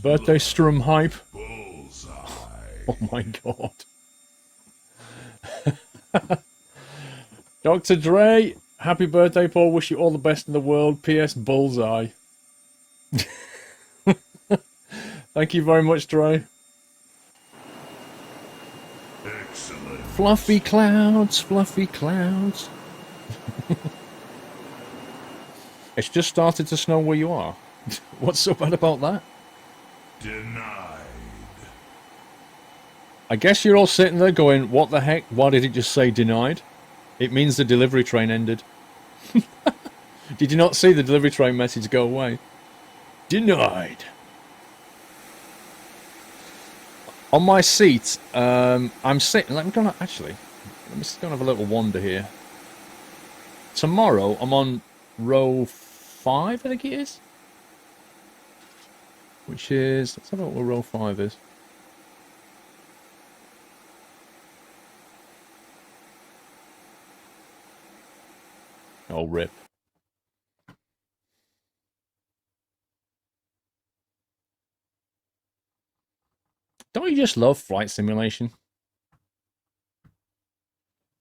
Birthday strum hype. Bullseye. Oh my god. Dr. Dre, happy birthday, Paul. Wish you all the best in the world. P.S. Bullseye. Thank you very much, Dre. Excellent. Fluffy clouds, fluffy clouds. It's just started to snow where you are. What's so bad about that? Denied. I guess you're all sitting there going, what the heck? Why did it just say denied? It means the delivery train ended. Did you not see the delivery train message go away? Denied. On my seat, I'm sitting... Let me go... Actually, let me just go and have a little wander here. Tomorrow, I'm on row 5, I think it is. Which is... Let's have a look where row 5 is. Oh, rip. Don't you just love flight simulation?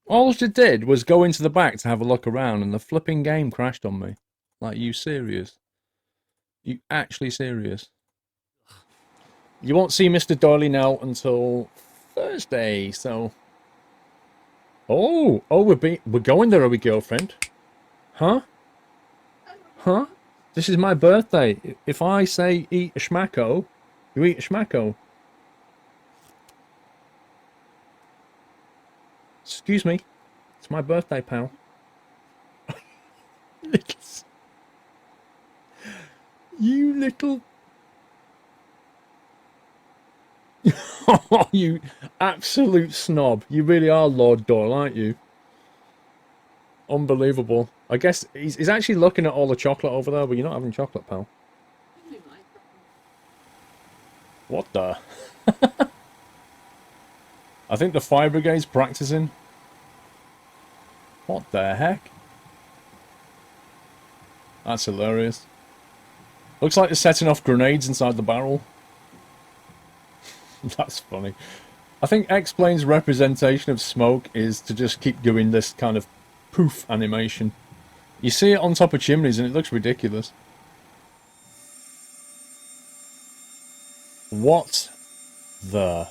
All it did was go into the back to have a look around and the flipping game crashed on me. Like, you serious? You actually serious? You won't see Mr. Doyle now until Thursday, so... Oh, we're going there, are we, girlfriend? Huh? Huh? This is my birthday. If I say eat a schmacko, you eat a schmacko. Excuse me. It's my birthday, pal. You little... Oh, you absolute snob. You really are Lord Doyle, aren't you? Unbelievable. I guess he's actually looking at all the chocolate over there, but you're not having chocolate, pal. What the? I think the fire brigade's practicing. What the heck? That's hilarious. Looks like they're setting off grenades inside the barrel. That's funny. I think X-Plane's representation of smoke is to just keep doing this kind of poof animation. You see it on top of chimneys and it looks ridiculous. What the...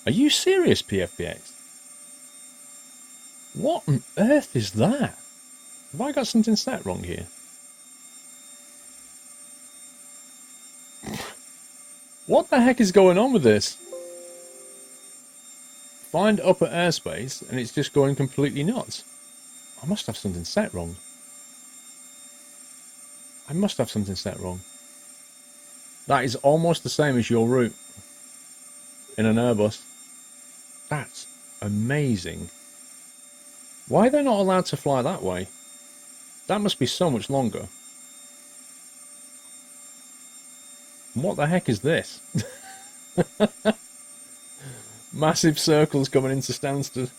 Are you serious, PFPX? What on earth is that? Have I got something set wrong here? What the heck is going on with this? Find upper airspace and it's just going completely nuts. I must have something set wrong. I must have something set wrong. That is almost the same as your route in an Airbus. That's amazing. Why are they not allowed to fly that way? That must be so much longer. What the heck is this? Massive circles coming into Stansted.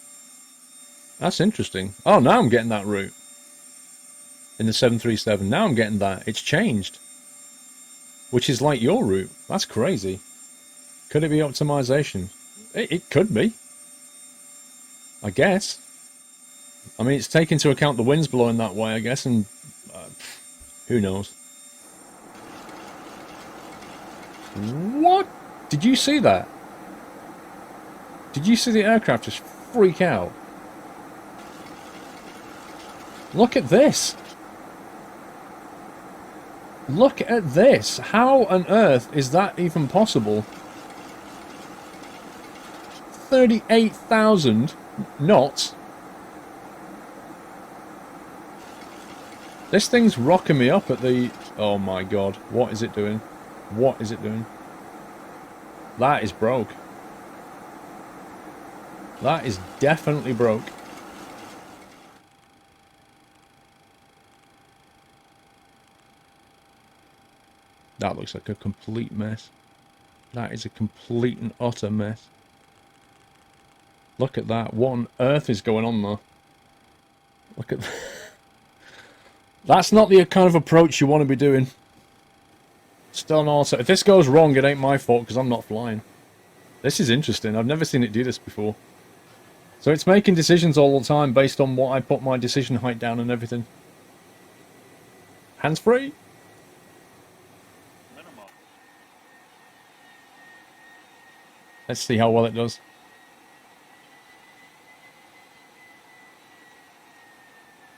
That's interesting. Oh, now I'm getting that route. In the 737. Now I'm getting that. It's changed. Which is like your route. That's crazy. Could it be optimization? It could be. I guess. I mean, it's taken into account the winds blowing that way, I guess, and who knows. What? Did you see that? Did you see the aircraft just freak out? Look at this. Look at this. How on earth is that even possible? 38,000 knots. This thing's rocking me up at the... Oh my god. What is it doing? What is it doing? That is broke. That is definitely broke. That looks like a complete mess. That is a complete and utter mess. Look at that. What on earth is going on there? Look at... That's not the kind of approach you want to be doing. Still on auto. If this goes wrong, it ain't my fault, because I'm not flying. This is interesting. I've never seen it do this before. So it's making decisions all the time based on what I put my decision height down and everything. Hands free. Minimum. Let's see how well it does.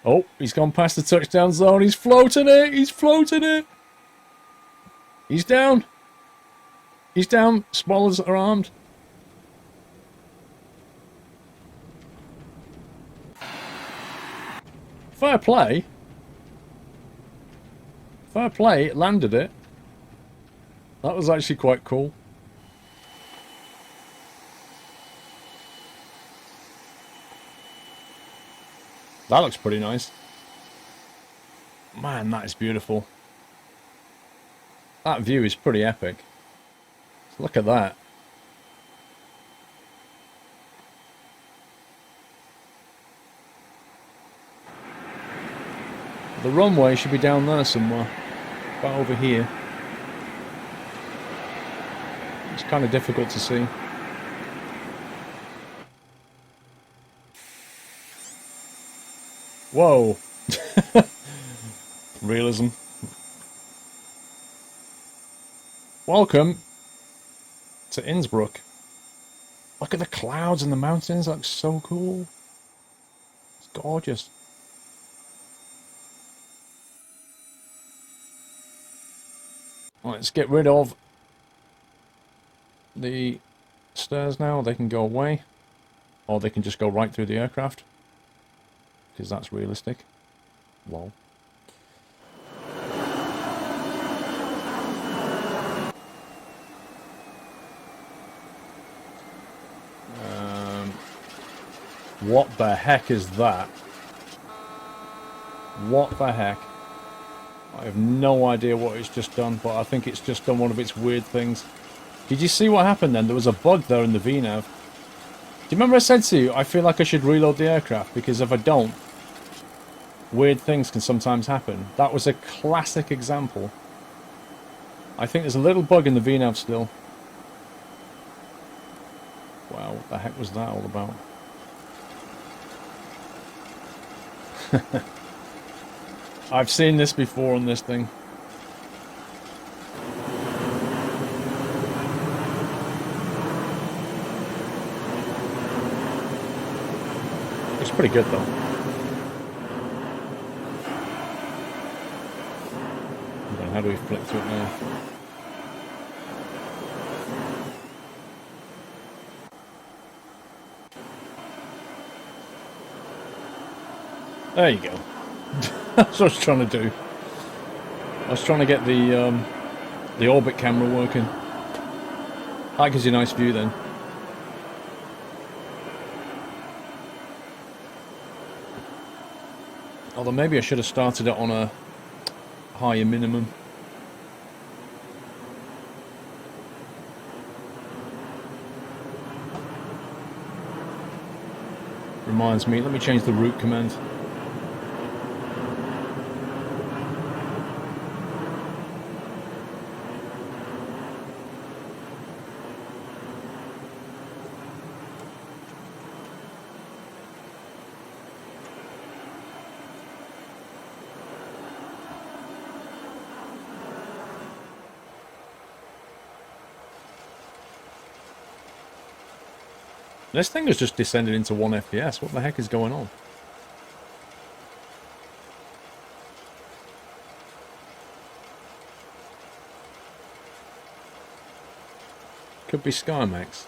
Oh, he's gone past the touchdown zone. He's floating it. He's floating it. He's down. He's down. Spoilers are armed. Fair play. Fair play. It landed it. That was actually quite cool. That looks pretty nice. Man, that is beautiful. That view is pretty epic. Look at that. The runway should be down there somewhere. About over here. It's kind of difficult to see. Whoa. Realism. Welcome to Innsbruck. Look at the clouds and the mountains. That looks so cool. It's gorgeous. Let's get rid of the stairs now. They can go away. Or they can just go right through the aircraft. Because that's realistic. Lol. What the heck is that? What the heck? I have no idea what it's just done, but I think it's just done one of its weird things. Did you see what happened then? There was a bug there in the VNAV. Do you remember I said to you, I feel like I should reload the aircraft, because if I don't, weird things can sometimes happen. That was a classic example. I think there's a little bug in the VNAV still. Wow, what the heck was that all about? I've seen this before on this thing. It's pretty good though. How do we flip to it now? There you go. That's what I was trying to do. I was trying to get the orbit camera working. That gives you a nice view then. Although maybe I should have started it on a higher minimum. Reminds me, let me change the route command. This thing has just descended into 1 FPS. What the heck is going on? Could be SkyMax.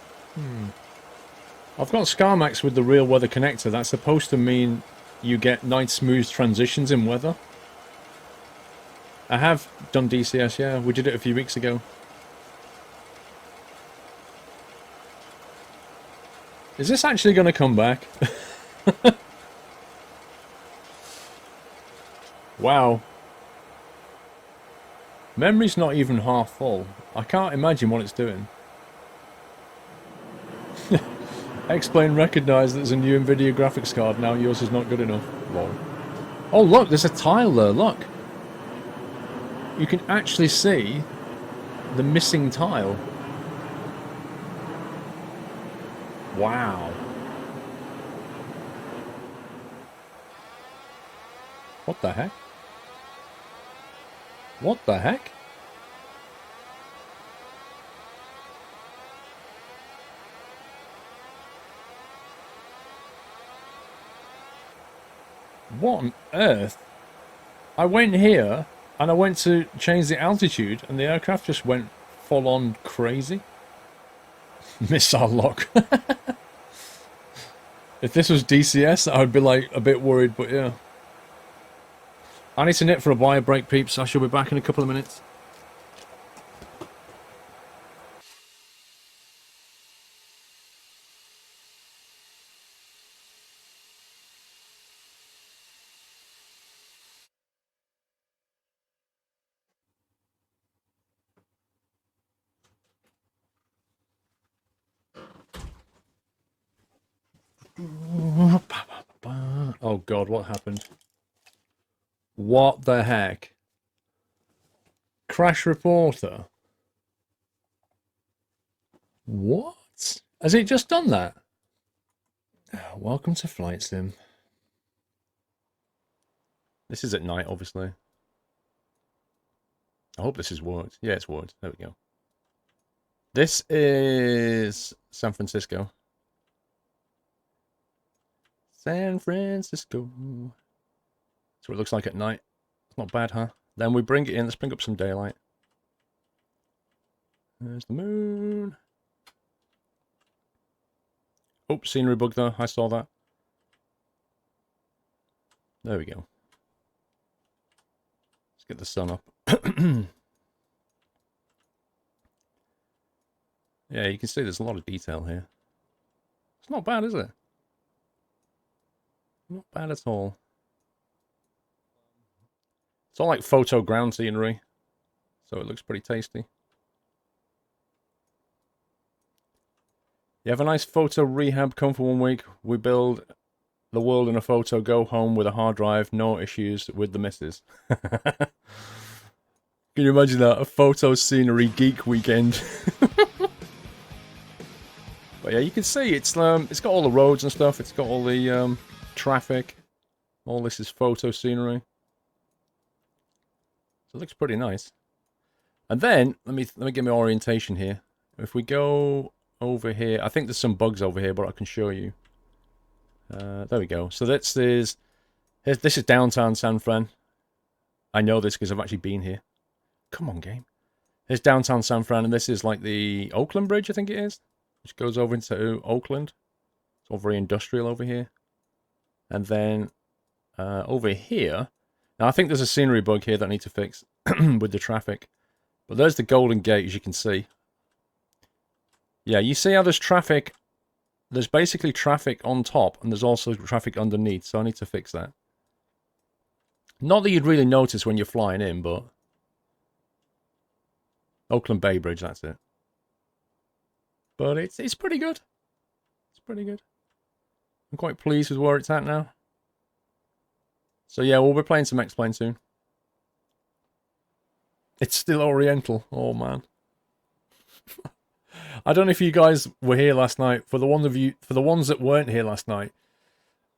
I've got SkyMax with the real weather connector. That's supposed to mean you get nice smooth transitions in weather. I have done DCS, yeah. We did it a few weeks ago. Is this actually going to come back? Wow. Memory's not even half full. I can't imagine what it's doing. Explain, recognise that there's a new NVIDIA graphics card now. Yours is not good enough. Lol. Oh look, there's a tile there, look. You can actually see the missing tile. Wow. What the heck? What the heck? What on earth? I went here and I went to change the altitude and the aircraft just went full on crazy. Missile lock. If this was DCS, I would be like a bit worried, but yeah. I need to knit for a wire break, peeps. I shall be back in a couple of minutes. Oh god, what happened? What the heck? Crash reporter? What? Has it just done that? Welcome to Flight Sim. This is at night, obviously. I hope this has worked. Yeah, it's worked. There we go. This is San Francisco. San Francisco. That's what it looks like at night. It's not bad, huh? Then we bring it in. Let's bring up some daylight. There's the moon. Oh, scenery bug though. I saw that. There we go. Let's get the sun up. Yeah, you can see there's a lot of detail here. It's not bad, is it? Not bad at all. It's all like photo ground scenery, so it looks pretty tasty. You have a nice photo rehab, come for 1 week. We build the world in a photo, go home with a hard drive, no issues with the missus. Can you imagine that? A photo scenery geek weekend. But yeah, you can see it's got all the roads and stuff. It's got all the traffic. All this is photo scenery. So it looks pretty nice. And then let me get my orientation here. If we go over here, I think there's some bugs over here, but I can show you. There we go. So this is downtown San Fran. I know this because I've actually been here. Come on, game. Here's downtown San Fran, and this is like the Oakland Bridge, I think it is, which goes over into Oakland. It's all very industrial over here. And then over here, now I think there's a scenery bug here that I need to fix with the traffic. But there's the Golden Gate, as you can see. Yeah, you see how there's traffic. There's basically traffic on top, and there's also traffic underneath, so I need to fix that. Not that you'd really notice when you're flying in, but... Oakland Bay Bridge, that's it. But it's pretty good. It's pretty good. I'm quite pleased with where it's at now. So yeah, we'll be playing some X-Plane soon. It's still Oriental. Oh, man. I don't know if you guys were here last night. For the ones that weren't here last night,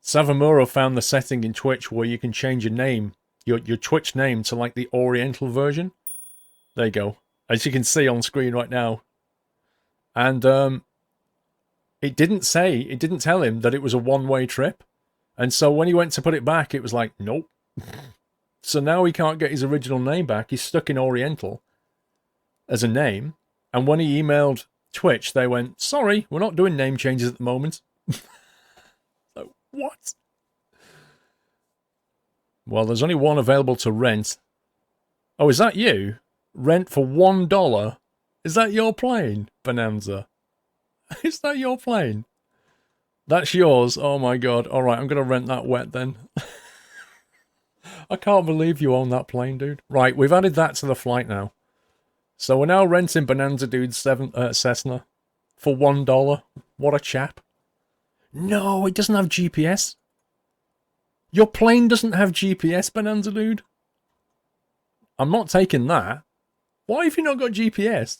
Sawamura found the setting in Twitch where you can change your name, your Twitch name, to like the Oriental version. There you go. As you can see on screen right now. And it didn't tell him that it was a one-way trip. And so when he went to put it back, it was like, nope. So now he can't get his original name back. He's stuck in Oriental as a name. And when he emailed Twitch, they went, sorry, we're not doing name changes at the moment. So, what? Well, there's only one available to rent. Oh, is that you? Rent for $1? Is that your plane, Bonanza? Is that your plane? That's yours? Oh my god. Alright, I'm going to rent that wet then. I can't believe you own that plane, dude. Right, we've added that to the flight now. So we're now renting Bonanza Dude's Cessna for $1. What a chap. No, it doesn't have GPS. Your plane doesn't have GPS, Bonanza Dude. I'm not taking that. Why have you not got GPS?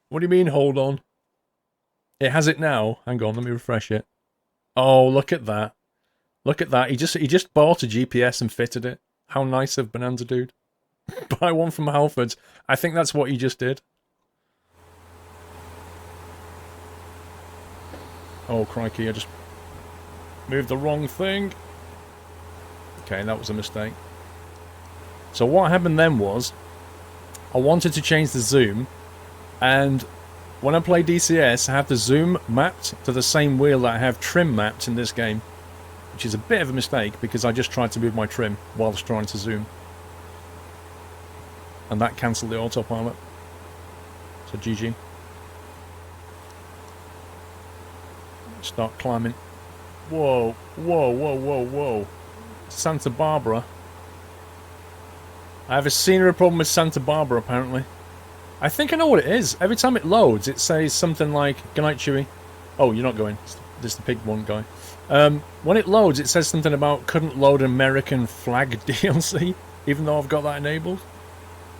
What do you mean, hold on? It has it now. Hang on, let me refresh it. Oh, look at that. Look at that. He just bought a GPS and fitted it. How nice of Bonanza, dude. Buy one from Halfords. I think that's what he just did. Oh, crikey, I just moved the wrong thing. Okay, that was a mistake. So what happened then was, I wanted to change the zoom, and when I play DCS, I have the zoom mapped to the same wheel that I have trim mapped in this game, which is a bit of a mistake because I just tried to move my trim whilst trying to zoom. And that cancelled the autopilot. So GG. Start climbing. Whoa, whoa, whoa, whoa, whoa. Santa Barbara. I have a scenery problem with Santa Barbara, apparently. I think I know what it is. Every time it loads, it says something like, "Good night, Chewie." Oh, you're not going. This is the pig one guy. When it loads, it says something about couldn't load American flag DLC, even though I've got that enabled.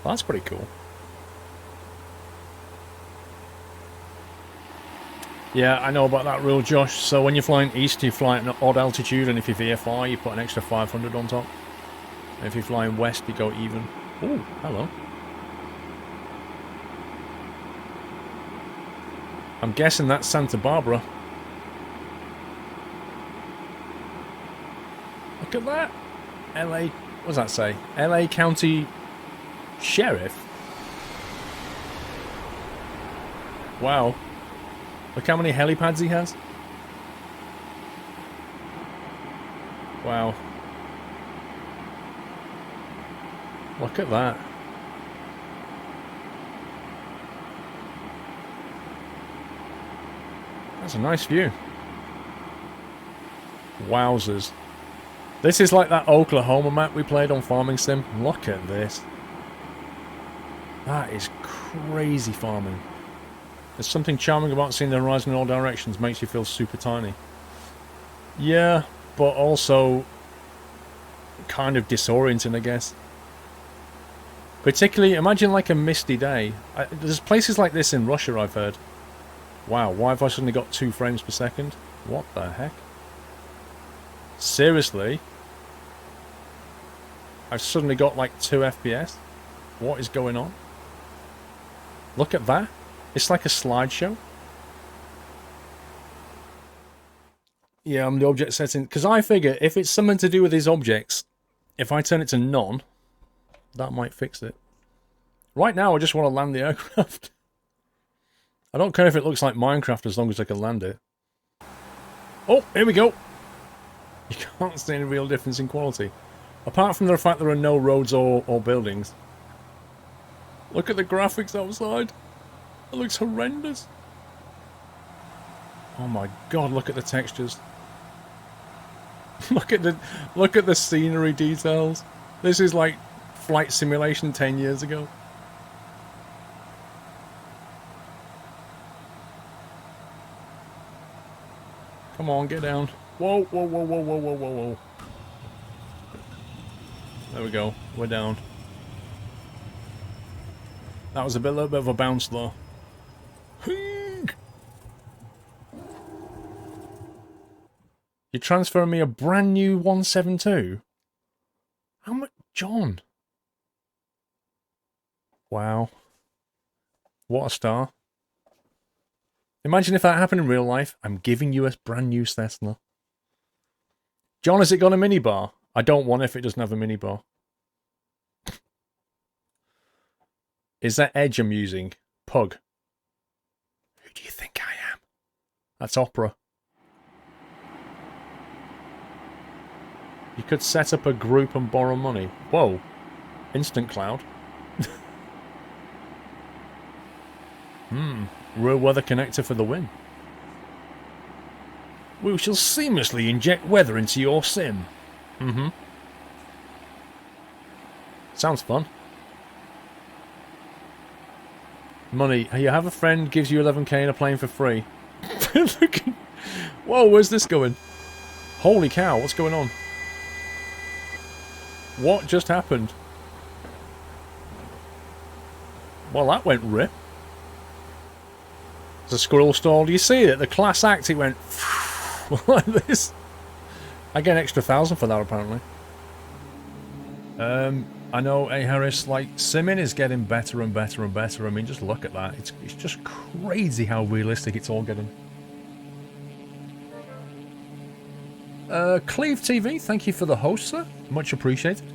Well, that's pretty cool. Yeah, I know about that rule, Josh. So when you're flying east, you fly at an odd altitude, and if you're VFR, you put an extra 500 on top. And if you're flying west, you go even. Oh, hello. I'm guessing that's Santa Barbara. Look at that. LA, what does that say? LA County Sheriff? Wow. Look how many helipads he has. Wow. Look at that. That's a nice view. Wowzers. This is like that Oklahoma map we played on Farming Sim. Look at this. That is crazy farming. There's something charming about seeing the horizon in all directions. Makes you feel super tiny. Yeah, but also kind of disorienting, I guess. Particularly, imagine like a misty day. There's places like this in Russia, I've heard. Wow, why have I suddenly got 2 frames per second? What the heck? Seriously? I've suddenly got like 2 FPS? What is going on? Look at that. It's like a slideshow. Yeah, I'm the object setting. Because I figure if it's something to do with these objects, if I turn it to none, that might fix it. Right now, I just want to land the aircraft. I don't care if it looks like Minecraft as long as I can land it. Oh, here we go. You can't see any real difference in quality. Apart from the fact there are no roads or buildings. Look at the graphics outside. It looks horrendous. Oh my god, look at the textures. Look at the scenery details. This is like flight simulation 10 years ago. Come on, get down. Whoa, whoa, whoa, whoa, whoa, whoa, whoa, whoa. There we go. We're down. That was a little bit of a bounce though. You're transferring me a brand new 172? How much? John? Wow. What a star. Imagine if that happened in real life. I'm giving you a brand new Cessna. John, has it got a minibar? I don't want it if it doesn't have a minibar. Is that Edge I'm using? Pug. Who do you think I am? That's Opera. You could set up a group and borrow money. Whoa. Instant cloud. Real weather connector for the win. We shall seamlessly inject weather into your sim. Sounds fun. Money. You have a friend, gives you 11k in a plane for free. Whoa, where's this going? Holy cow, what's going on? What just happened? Well, that went rip. There's a squirrel stall. Do you see it? The class act, it went like this. I get an extra 1,000 for that, apparently. I know, A. Harris, like, simming is getting better and better and better. I mean, just look at that. It's just crazy how realistic it's all getting. Cleve TV, thank you for the host, sir. Much appreciated.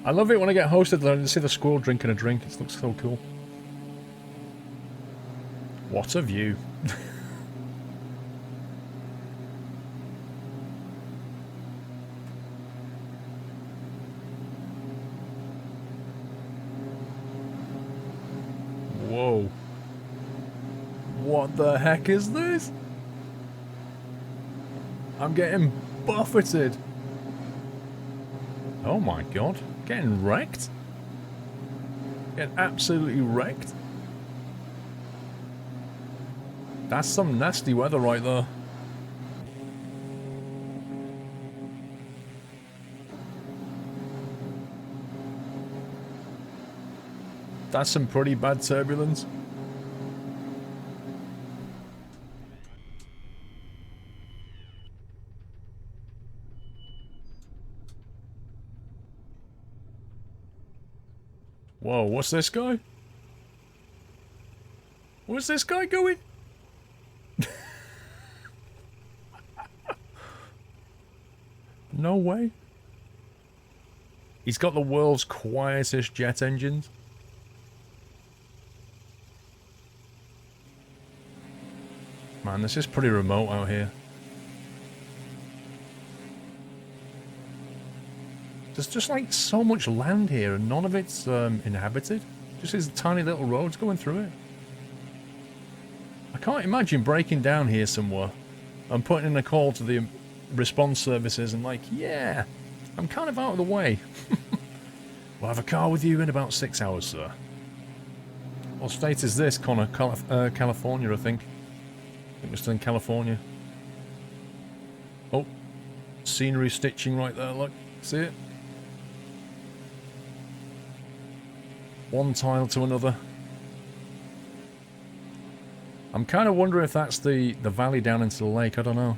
I love it when I get hosted and see the squirrel drinking a drink. It looks so cool. What a view. Whoa. What the heck is this? I'm getting buffeted. Oh my god. Getting wrecked? Getting absolutely wrecked? That's some nasty weather right there. That's some pretty bad turbulence. Whoa, what's this guy? Where's this guy going? No way. He's got the world's quietest jet engines. Man, this is pretty remote out here. There's just like so much land here and none of it's inhabited. Just these tiny little roads going through it. I can't imagine breaking down here somewhere and putting in a call to the response services and like, yeah, I'm kind of out of the way. We'll have a car with you in about 6 hours, sir. What state is this, Connor? California, I think. I think we're still in California. Oh, scenery stitching right there, look. See it? One tile to another. I'm kind of wondering if that's the valley down into the lake, I don't know.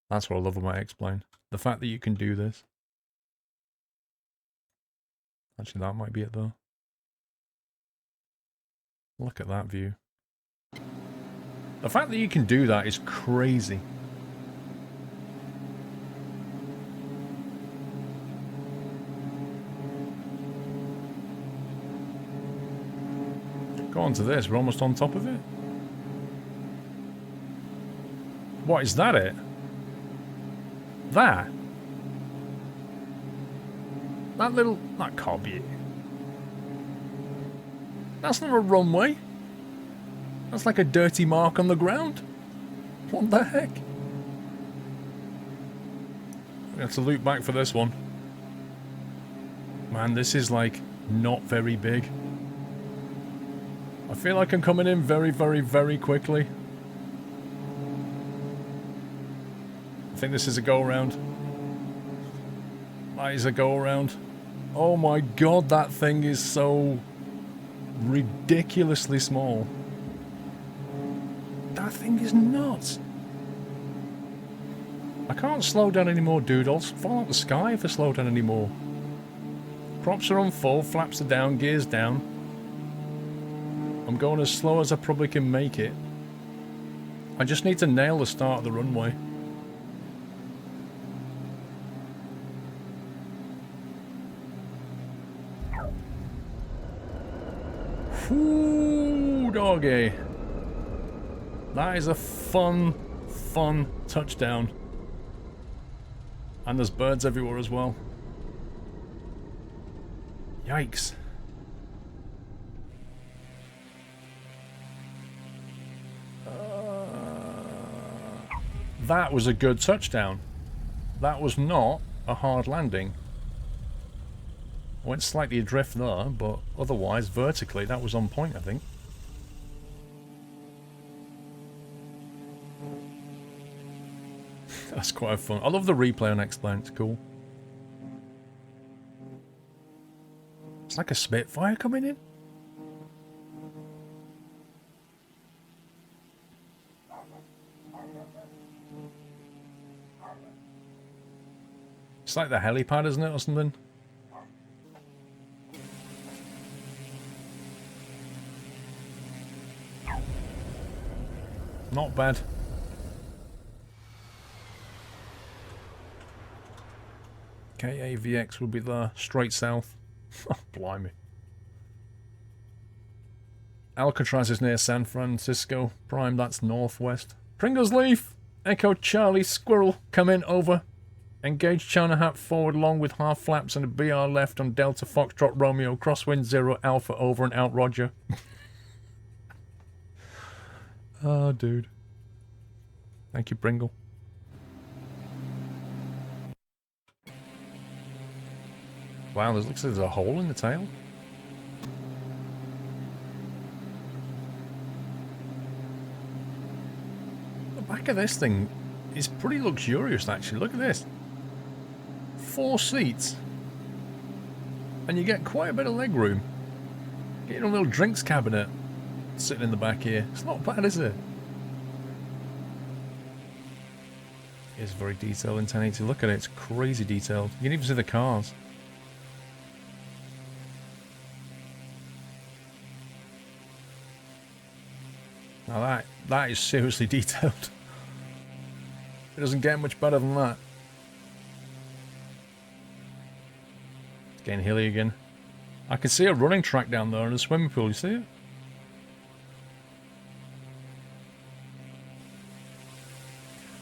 That's what I love about X-Plane. The fact that you can do this. Actually, that might be it though. Look at that view. The fact that you can do that is crazy. Go on to this, we're almost on top of it. What, is that it? That? That can't be it. That's not a runway. That's like a dirty mark on the ground. What the heck? We have to loop back for this one. Man, this is like not very big. I feel like I'm coming in very, very, very quickly. I think this is a go-around. That is a go-around. Oh my god, that thing is so ridiculously small. That thing is nuts. I can't slow down anymore, dude. I'll fall out the sky if I slow down anymore. Props are on full, flaps are down, gears down. I'm going as slow as I probably can make it. I just need to nail the start of the runway. Whoo, doggy. That is a fun touchdown. And there's birds everywhere as well. Yikes. That was a good touchdown. That was not a hard landing. I went slightly adrift there, but otherwise, vertically, that was on point, I think. That's quite fun. I love the replay on X-Plane, it's cool. It's like a Spitfire coming in. It's like the helipad, isn't it, or something? Not bad. KAVX will be there, straight south. Oh, blimey. Alcatraz is near San Francisco. Prime, that's northwest. Pringles Leaf! Echo Charlie Squirrel, come in, over. Engage China Hat forward long with half flaps and a BR left on Delta Foxtrot Romeo. Crosswind 0 Alpha over and out, Roger. Oh, dude. Thank you, Pringle. Wow, looks like there's a hole in the tail. The back of this thing is pretty luxurious, actually. Look at this. 4 seats. And you get quite a bit of leg room. Getting a little drinks cabinet sitting in the back here. It's not bad, is it? It's very detailed in 1080. Look at it, it's crazy detailed. You can even see the cars. Now that is seriously detailed. It doesn't get much better than that. It's getting hilly again. I can see a running track down there and a swimming pool, you see it?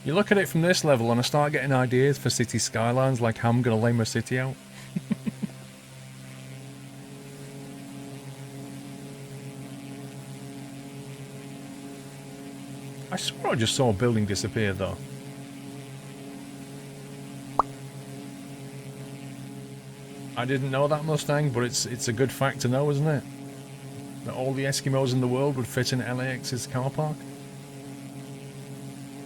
You look at it from this level and I start getting ideas for city skylines, like how I'm going to lay my city out. I swear I just saw a building disappear though. I didn't know that Mustang, but it's a good fact to know, isn't it? That all the Eskimos in the world would fit in LAX's car park.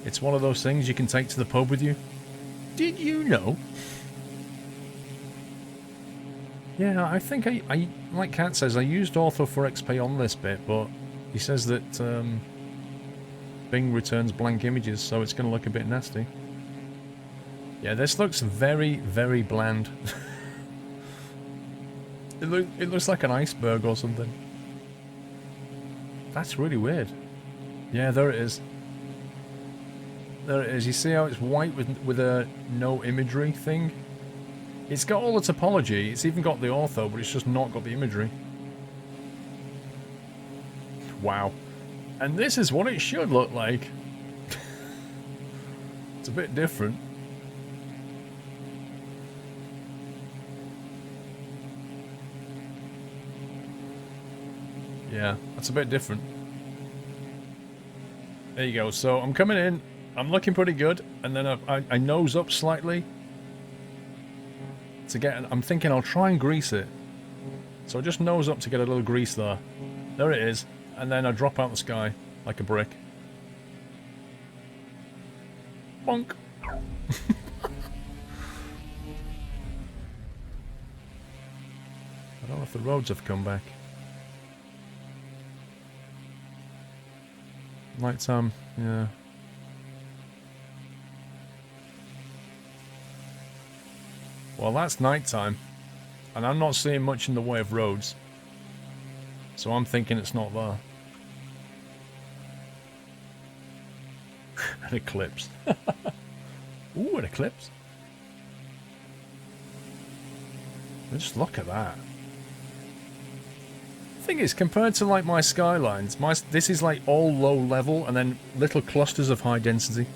It's one of those things you can take to the pub with you. Did you know? Yeah, I think I like Kat says, I used Ortho for XP on this bit, but he says that Bing returns blank images, so it's going to look a bit nasty. Yeah, this looks very, very bland. It looks like an iceberg or something. That's really weird. Yeah, there it is. There it is. You see how it's white with a no imagery thing? It's got all the topology. It's even got the ortho, but it's just not got the imagery. Wow. And this is what it should look like. It's a bit different. Yeah, that's a bit different. There you go. So I'm coming in. I'm looking pretty good. And then I nose up slightly. To get... I'm thinking I'll try and grease it. So I just nose up to get a little grease there. There it is. And then I drop out the sky like a brick. Bonk. I don't know if the roads have come back. Nighttime, yeah. Well, that's nighttime. And I'm not seeing much in the way of roads. So I'm thinking it's not there. An eclipse. Ooh, an eclipse. Just look at that. Thing is, compared to like my skylines, this is like all low level and then little clusters of high density,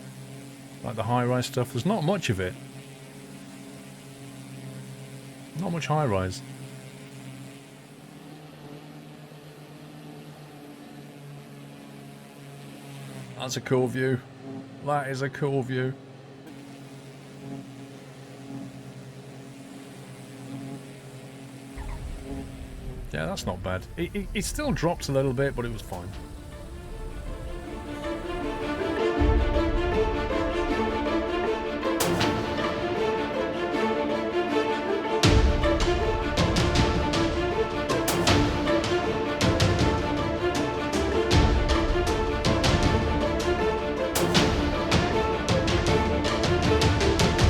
like the high-rise stuff. There's not much of it. Not much high-rise. That's a cool view. That is a cool view. Yeah, that's not bad. It still dropped a little bit, but it was fine.